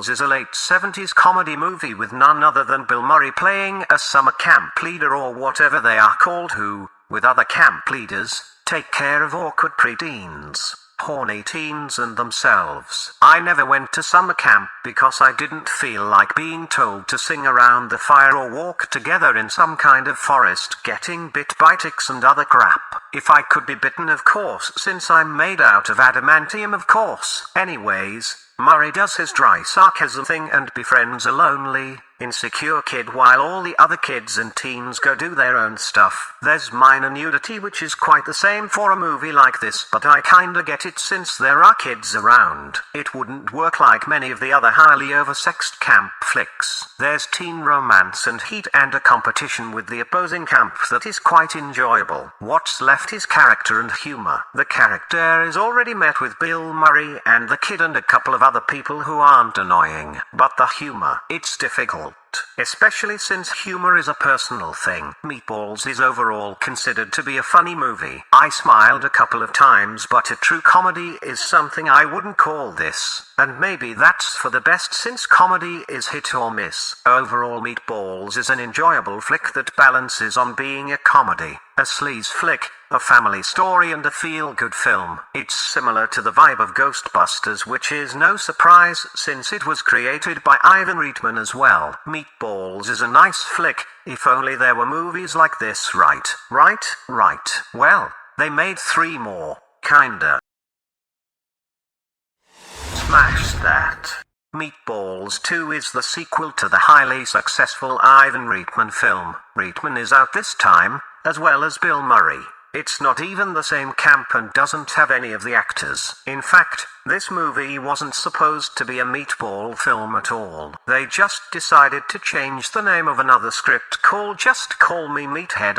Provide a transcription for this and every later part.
Meatballs is a late 70s comedy movie with none other than Bill Murray playing a summer camp leader or whatever they are called who, with other camp leaders, take care of awkward preteens, horny teens and themselves. I never went to summer camp because I didn't feel like being told to sing around the fire or walk together in some kind of forest getting bit by ticks and other crap. If I could be bitten, of course, since I'm made out of adamantium, of course. Anyways, Murray does his dry sarcasm thing and befriends a lonely, insecure kid while all the other kids and teens go do their own stuff. There's minor nudity, which is quite the same for a movie like this, but I kinda get it since there are kids around. It wouldn't work like many of the other highly oversexed camp flicks. There's teen romance and heat and a competition with the opposing camp that is quite enjoyable. What's left is character and humor. The character is already met with Bill Murray and the kid and a couple of other people who aren't annoying. But the humor, it's difficult. Especially since humor is a personal thing. Meatballs is overall considered to be a funny movie. I smiled a couple of times, but a true comedy is something I wouldn't call this. And maybe that's for the best since comedy is hit or miss. Overall, Meatballs is an enjoyable flick that balances on being a comedy, a sleaze flick, a family story and a feel-good film. It's similar to the vibe of Ghostbusters, which is no surprise since it was created by Ivan Reitman as well. Meatballs is a nice flick, if only there were movies like this, right? Well, they made 3 more, kinda. Smash that. Meatballs 2 is the sequel to the highly successful Ivan Reitman film. Reitman is out this time, as well as Bill Murray. It's not even the same camp and doesn't have any of the actors. In fact, this movie wasn't supposed to be a meatball film at all. They just decided to change the name of another script called Just Call Me Meathead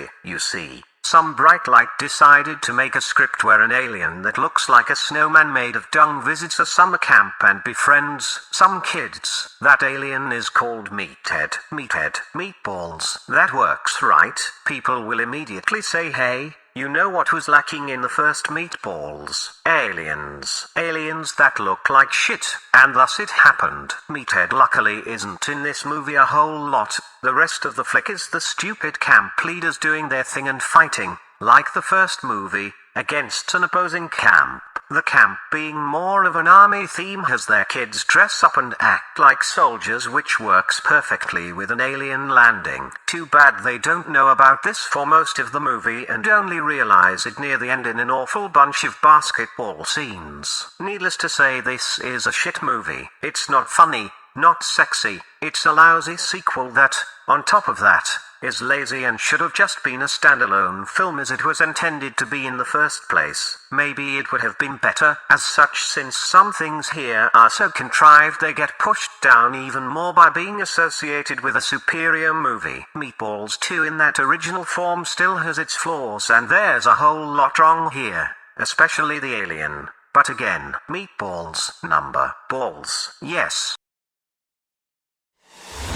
''. You see, some bright light decided to make a script where an alien that looks like a snowman made of dung visits a summer camp and befriends some kids. That alien is called Meathead. Meatballs. That works, right? People will immediately say, hey, you know what was lacking in the first Meatballs? Aliens. Aliens that look like shit. And thus it happened. Meathead luckily isn't in this movie a whole lot. The rest of the flick is the stupid camp leaders doing their thing and fighting, like the first movie, against an opposing camp. The camp, being more of an army theme, has their kids dress up and act like soldiers, which works perfectly with an alien landing. Too bad they don't know about this for most of the movie and only realize it near the end in an awful bunch of basketball scenes. Needless to say, this is a shit movie. It's not funny, not sexy. It's a lousy sequel that, on top of that, is lazy and should have just been a standalone film as it was intended to be in the first place. Maybe it would have been better as such, since some things here are so contrived they get pushed down even more by being associated with a superior movie. Meatballs 2 in that original form still has its flaws, and there's a whole lot wrong here, especially the alien. But again, Meatballs, number balls, yes.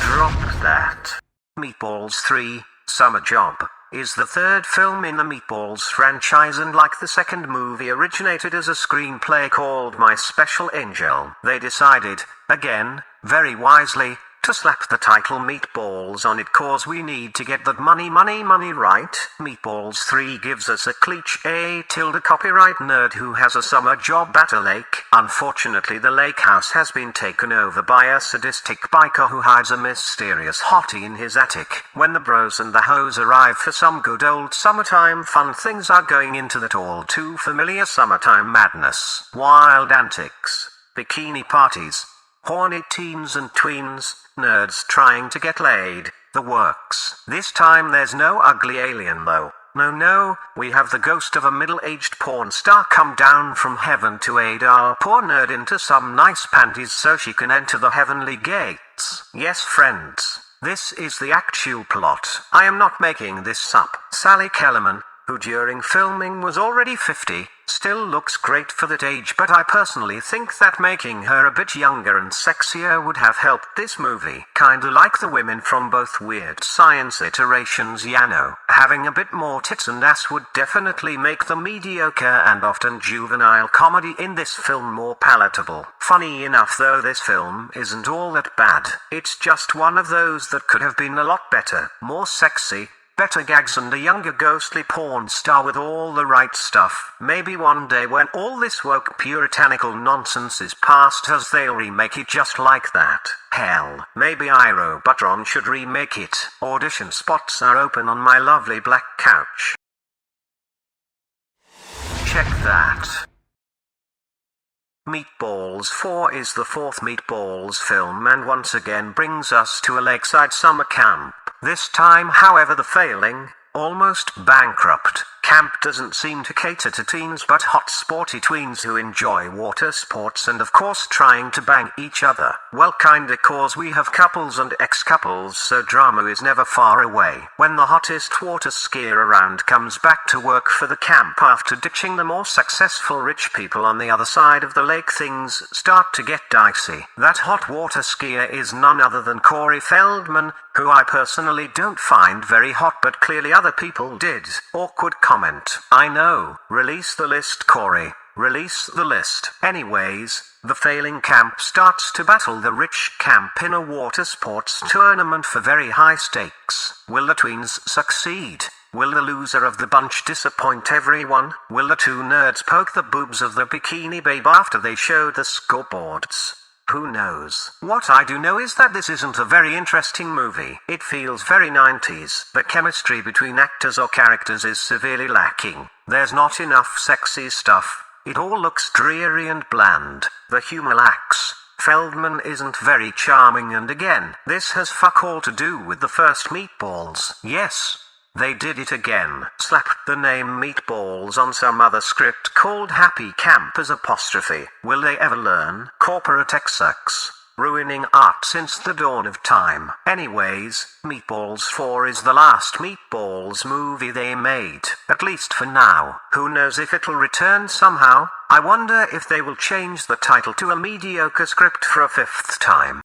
Drop that. Meatballs 3, Summer Job, is the third film in the Meatballs franchise, and like the second movie, originated as a screenplay called My Special Angel. They decided, again, very wisely, to slap the title Meatballs on it cause we need to get that money, right? Meatballs 3 gives us a cliche copyright nerd who has a summer job at a lake. Unfortunately, the lake house has been taken over by a sadistic biker who hides a mysterious hottie in his attic. When the bros and the hoes arrive for some good old summertime fun, things are going into that all too familiar summertime madness. Wild antics, bikini parties, horny teens and tweens, nerds trying to get laid, the works. This time there's no ugly alien though. No, we have the ghost of a middle-aged porn star come down from heaven to aid our poor nerd into some nice panties so she can enter the heavenly gates. Yes, friends, this is the actual plot. I am not making this up. Sally Kellerman, who who during filming was already 50, still looks great for that age, but I personally think that making her a bit younger and sexier would have helped this movie. Kinda like the women from both Weird Science iterations, you know. Having a bit more tits and ass would definitely make the mediocre and often juvenile comedy in this film more palatable. Funny enough though, this film isn't all that bad. It's just one of those that could have been a lot better, more sexy, better gags and a younger ghostly porn star with all the right stuff. Maybe one day when all this woke puritanical nonsense is past us, they'll remake it just like that. Hell, maybe Robotron should remake it. Audition spots are open on my lovely black couch. Check that. Meatballs 4 is the fourth Meatballs film and once again brings us to a lakeside summer camp. This time, however, the failing, almost bankrupt, camp doesn't seem to cater to teens but hot sporty tweens who enjoy water sports and of course trying to bang each other. Well, kinda, cause we have couples and ex-couples, so drama is never far away. When the hottest water skier around comes back to work for the camp after ditching the more successful rich people on the other side of the lake, things start to get dicey. That hot water skier is none other than Corey Feldman, who I personally don't find very hot but clearly other people did. Awkward comment. I know. Release the list, Corey. Release the list. Anyways, the failing camp starts to battle the rich camp in a water sports tournament for very high stakes. Will the tweens succeed? Will the loser of the bunch disappoint everyone? Will the two nerds poke the boobs of the bikini babe after they show the scoreboards? Who knows? What I do know is that this isn't a very interesting movie. It feels very 90s. The chemistry between actors or characters is severely lacking. There's not enough sexy stuff. It all looks dreary and bland. The humor lacks. Feldman isn't very charming, and again, this has fuck all to do with the first Meatballs. Yes, they did it again. Slapped the name Meatballs on some other script called Happy Camp as apostrophe. Will they ever learn? Corporate tech sucks, ruining art since the dawn of time. Anyways, Meatballs 4 is the last Meatballs movie they made, at least for now. Who knows if it'll return somehow? I wonder if they will change the title to a mediocre script for a fifth time.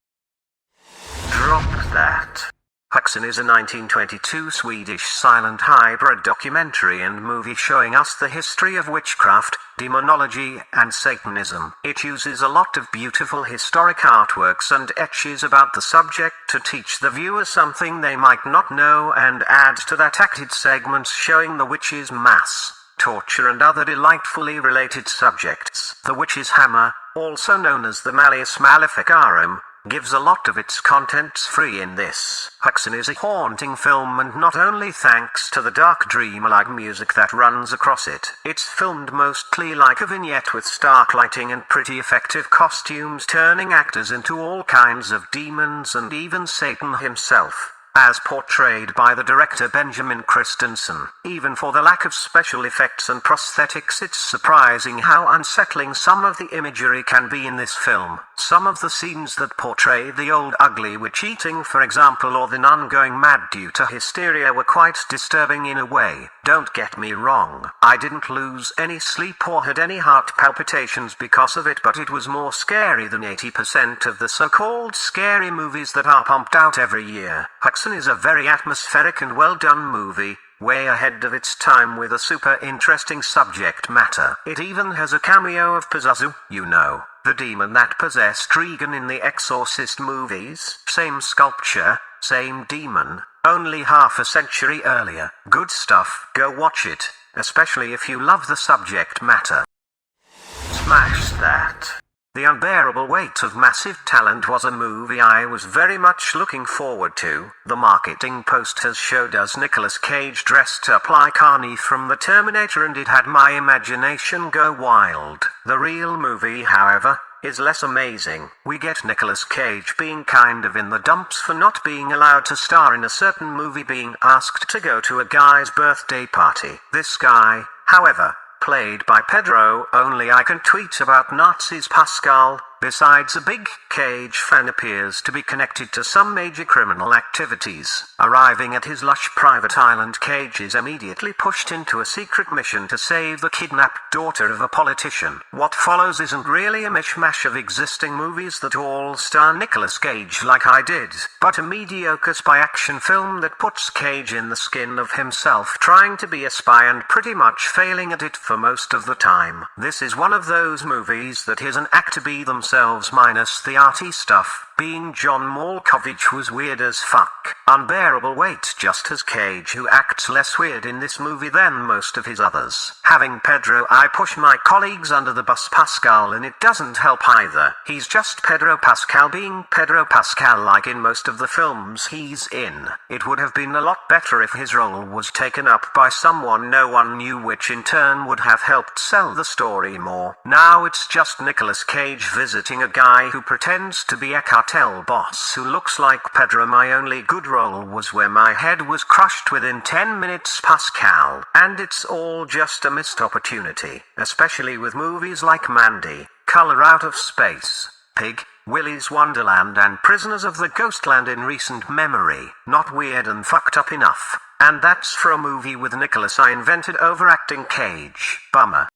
Drop that. Häxan is a 1922 Swedish silent hybrid documentary and movie showing us the history of witchcraft, demonology, and Satanism. It uses a lot of beautiful historic artworks and etches about the subject to teach the viewer something they might not know and adds to that acted segments showing the witches' mass, torture and other delightfully related subjects. The Witch's Hammer, also known as the Malleus Maleficarum, gives a lot of its contents free in this. Häxan is a haunting film, and not only thanks to the dark dream-like music that runs across it. It's filmed mostly like a vignette with stark lighting and pretty effective costumes, turning actors into all kinds of demons and even Satan himself, as portrayed by the director Benjamin Christensen. Even for the lack of special effects and prosthetics, it's surprising how unsettling some of the imagery can be in this film. Some of the scenes that portray the old ugly witch eating, for example, or the nun going mad due to hysteria, were quite disturbing in a way. Don't get me wrong, I didn't lose any sleep or had any heart palpitations because of it, but it was more scary than 80% of the so-called scary movies that are pumped out every year. Häxan is a very atmospheric and well-done movie, way ahead of its time with a super interesting subject matter. It even has a cameo of Pazuzu, you know, the demon that possessed Regan in the Exorcist movies. Same sculpture, same demon, only half a century earlier. Good stuff. Go watch it, especially if you love the subject matter. Smash that. The Unbearable Weight of Massive Talent was a movie I was very much looking forward to. The marketing posters showed us Nicolas Cage dressed up like Arnie from the Terminator, and it had my imagination go wild. The real movie, however, is less amazing. We get Nicolas Cage being kind of in the dumps for not being allowed to star in a certain movie, being asked to go to a guy's birthday party. This guy, however, played by Pedro Only I Can Tweet About Nazis Pascal, besides a big Cage fan, appears to be connected to some major criminal activities. Arriving at his lush private island, Cage is immediately pushed into a secret mission to save the kidnapped daughter of a politician. What follows isn't really a mishmash of existing movies that all star Nicolas Cage like I did, but a mediocre spy action film that puts Cage in the skin of himself, trying to be a spy and pretty much failing at it for most of the time. This is one of those movies that is an act to be themselves minus the arty stuff. Being John Malkovich was weird as fuck. Unbearable weight just as Cage, who acts less weird in this movie than most of his others. Having Pedro I push my colleagues under the bus Pascal, and it doesn't help either. He's just Pedro Pascal being Pedro Pascal like in most of the films he's in. It would have been a lot better if his role was taken up by someone no one knew, which in turn would have helped sell the story more. Now it's just Nicolas Cage visiting a guy who pretends to be a cartel boss who looks like Pedro. My only good role was where my head was crushed within 10 minutes Pascal, and it's all just a missed opportunity, especially with movies like Mandy, Color Out of Space, Pig, Willy's Wonderland and Prisoners of the Ghostland in recent memory. Not weird and fucked up enough. And that's for a movie with Nicolas I invented overacting Cage. Bummer.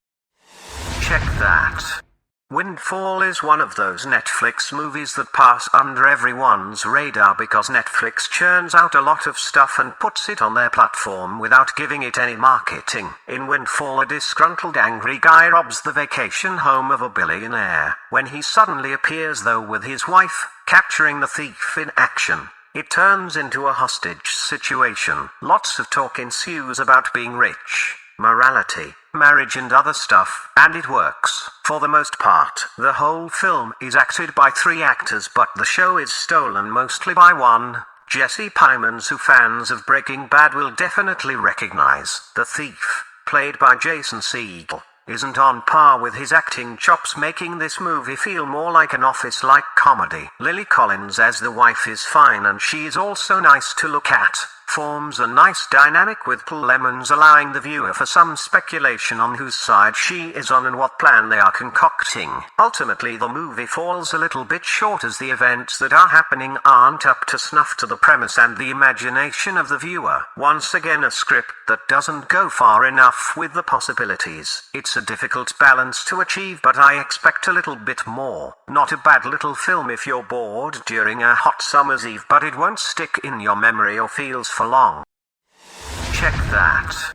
Check that. Windfall is one of those Netflix movies that pass under everyone's radar because Netflix churns out a lot of stuff and puts it on their platform without giving it any marketing. In Windfall, a disgruntled angry guy robs the vacation home of a billionaire, when he suddenly appears though with his wife, capturing the thief in action. It turns into a hostage situation. Lots of talk ensues about being rich, morality, marriage and other stuff, and it works, for the most part. The whole film is acted by 3 actors, but the show is stolen mostly by one, Jesse Plemons, who fans of Breaking Bad will definitely recognize. The thief, played by Jason Segel, isn't on par with his acting chops, making this movie feel more like an Office-like comedy. Lily Collins as the wife is fine, and she is also nice to look at. Forms a nice dynamic with Plemons, allowing the viewer for some speculation on whose side she is on and what plan they are concocting. Ultimately, the movie falls a little bit short as the events that are happening aren't up to snuff to the premise and the imagination of the viewer. Once again, a script that doesn't go far enough with the possibilities. It's a difficult balance to achieve, but I expect a little bit more. Not a bad little film if you're bored during a hot summer's eve, but it won't stick in your memory or feels for long. Check that.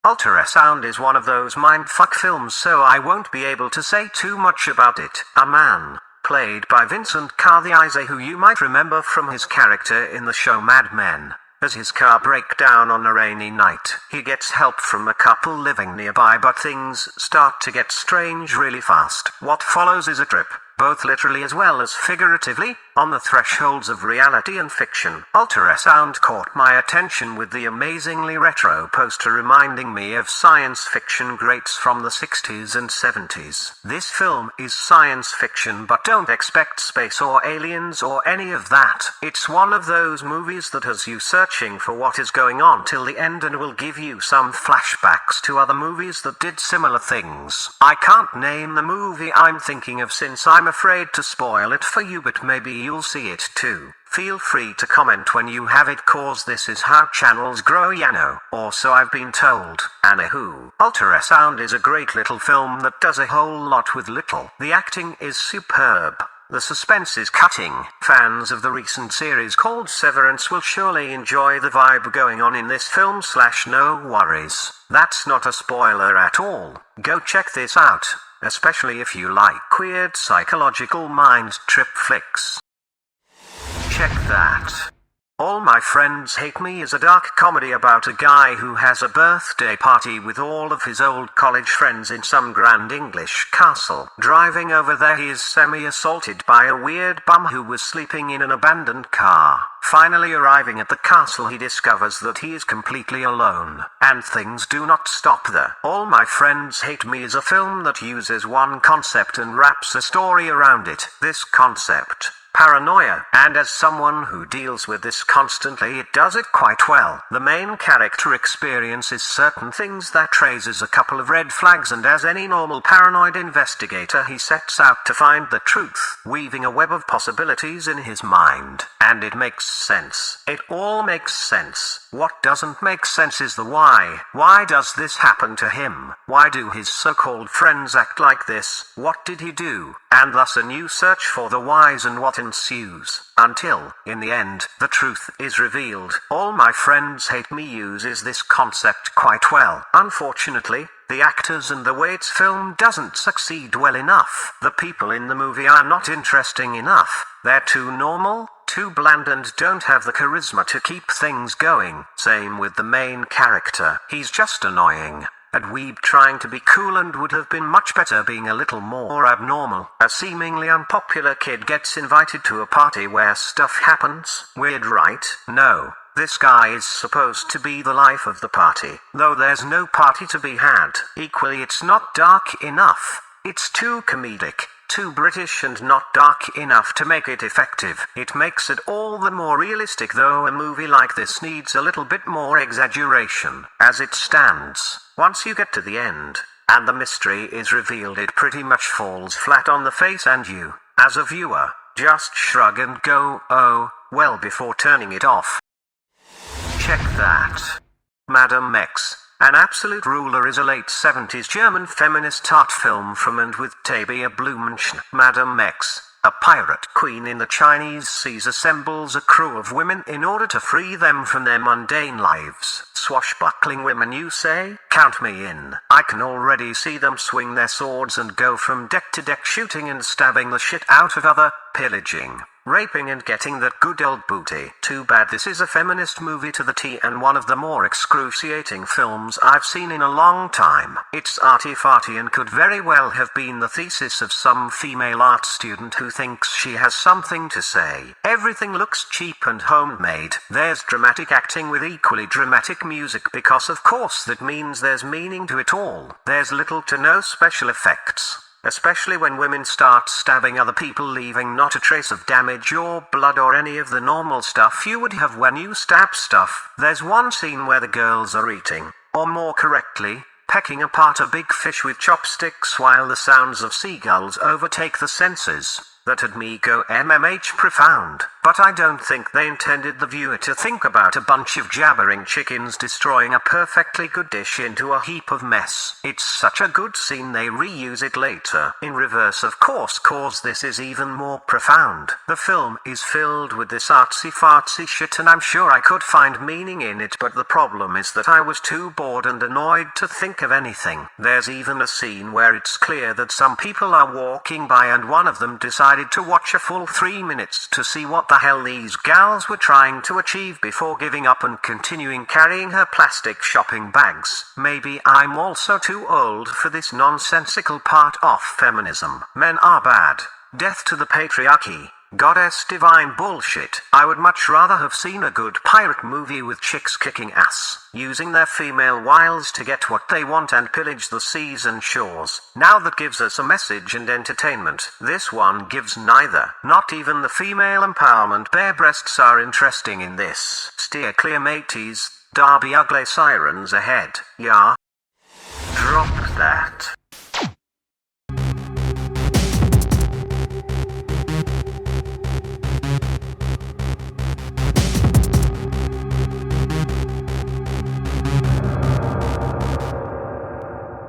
Ultrasound is one of those mindfuck films, so I won't be able to say too much about it. A man, played by Vincent Carthiese, who you might remember from his character in the show Mad Men, has his car break down on a rainy night. He gets help from a couple living nearby, but things start to get strange really fast. What follows is a trip, both literally as well as figuratively, on the thresholds of reality and fiction. Ultrasound caught my attention with the amazingly retro poster reminding me of science fiction greats from the 60s and 70s. This film is science fiction, but don't expect space or aliens or any of that. It's one of those movies that has you searching for what is going on till the end and will give you some flashbacks to other movies that did similar things. I can't name the movie I'm thinking of since I'm afraid to spoil it for you, but maybe you'll see it too. Feel free to comment when you have it, cause this is how channels grow, you know. Or so I've been told. Anywho, Ultrasound is a great little film that does a whole lot with little. The acting is superb. The suspense is cutting. Fans of the recent series called Severance will surely enjoy the vibe going on in this film / no worries. That's not a spoiler at all. Go check this out, especially if you like weird psychological mind trip flicks. Check that. All My Friends Hate Me is a dark comedy about a guy who has a birthday party with all of his old college friends in some grand English castle. Driving over there, he is semi-assaulted by a weird bum who was sleeping in an abandoned car. Finally arriving at the castle, he discovers that he is completely alone. And things do not stop there. All My Friends Hate Me is a film that uses one concept and wraps a story around it. This concept, paranoia, and as someone who deals with this constantly, it does it quite well. The main character experiences certain things that raises a couple of red flags, and as any normal paranoid investigator, he sets out to find the truth, weaving a web of possibilities in his mind. And it makes sense. It all makes sense. What doesn't make sense is the why. Why does this happen to him? Why do his so-called friends act like this? What did he do? And thus a new search for the whys and what ensues. Until, in the end, the truth is revealed. All My Friends Hate Me uses this concept quite well. Unfortunately, the actors and the way it's filmed doesn't succeed well enough. The people in the movie are not interesting enough. They're too normal, too bland, and don't have the charisma to keep things going. Same with the main character. He's just annoying. A dweeb trying to be cool and would have been much better being a little more abnormal. A seemingly unpopular kid gets invited to a party where stuff happens. Weird, right? No. This guy is supposed to be the life of the party, though there's no party to be had. Equally, it's not dark enough. It's too comedic, too British, and not dark enough to make it effective. It makes it all the more realistic, though a movie like this needs a little bit more exaggeration. As it stands, once you get to the end, and the mystery is revealed, it pretty much falls flat on the face, and you, as a viewer, just shrug and go, oh, well, before turning it off. Check that. Madame X, an absolute ruler, is a late 70s German feminist art film from and with Tabea Blumenschen. Madame X, a pirate queen in the Chinese seas, assembles a crew of women in order to free them from their mundane lives. Swashbuckling women, you say? Count me in. I can already see them swing their swords and go from deck to deck, shooting and stabbing the shit out of other, pillaging, raping, and getting that good old booty. Too bad this is a feminist movie to the T, and one of the more excruciating films I've seen in a long time. It's arty-farty and could very well have been the thesis of some female art student who thinks she has something to say. Everything looks cheap and homemade. There's dramatic acting with equally dramatic music, because of course that means there's meaning to it all. There's little to no special effects, especially when women start stabbing other people, leaving not a trace of damage or blood or any of the normal stuff you would have when you stab stuff. There's one scene where the girls are eating, or more correctly, pecking apart a big fish with chopsticks while the sounds of seagulls overtake the senses. That had me go profound. But I don't think they intended the viewer to think about a bunch of jabbering chickens destroying a perfectly good dish into a heap of mess. It's such a good scene they reuse it later in reverse, of course, cause this is even more profound. The film is filled with this artsy-fartsy shit, and I'm sure I could find meaning in it, but the problem is that I was too bored and annoyed to think of anything. There's even a scene where it's clear that some people are walking by, and one of them decided to watch a full 3 minutes to see what the hell these gals were trying to achieve before giving up and continuing carrying her plastic shopping bags. Maybe I'm also too old for this nonsensical part of feminism. Men are bad. Death to the patriarchy. Goddess divine bullshit. I would much rather have seen a good pirate movie with chicks kicking ass, using their female wiles to get what they want and pillage the seas and shores. Now that gives us a message and entertainment. This one gives neither. Not even the female empowerment bare breasts are interesting in this. Steer clear, mateys. Darby ugly sirens ahead. Yeah. Drop that.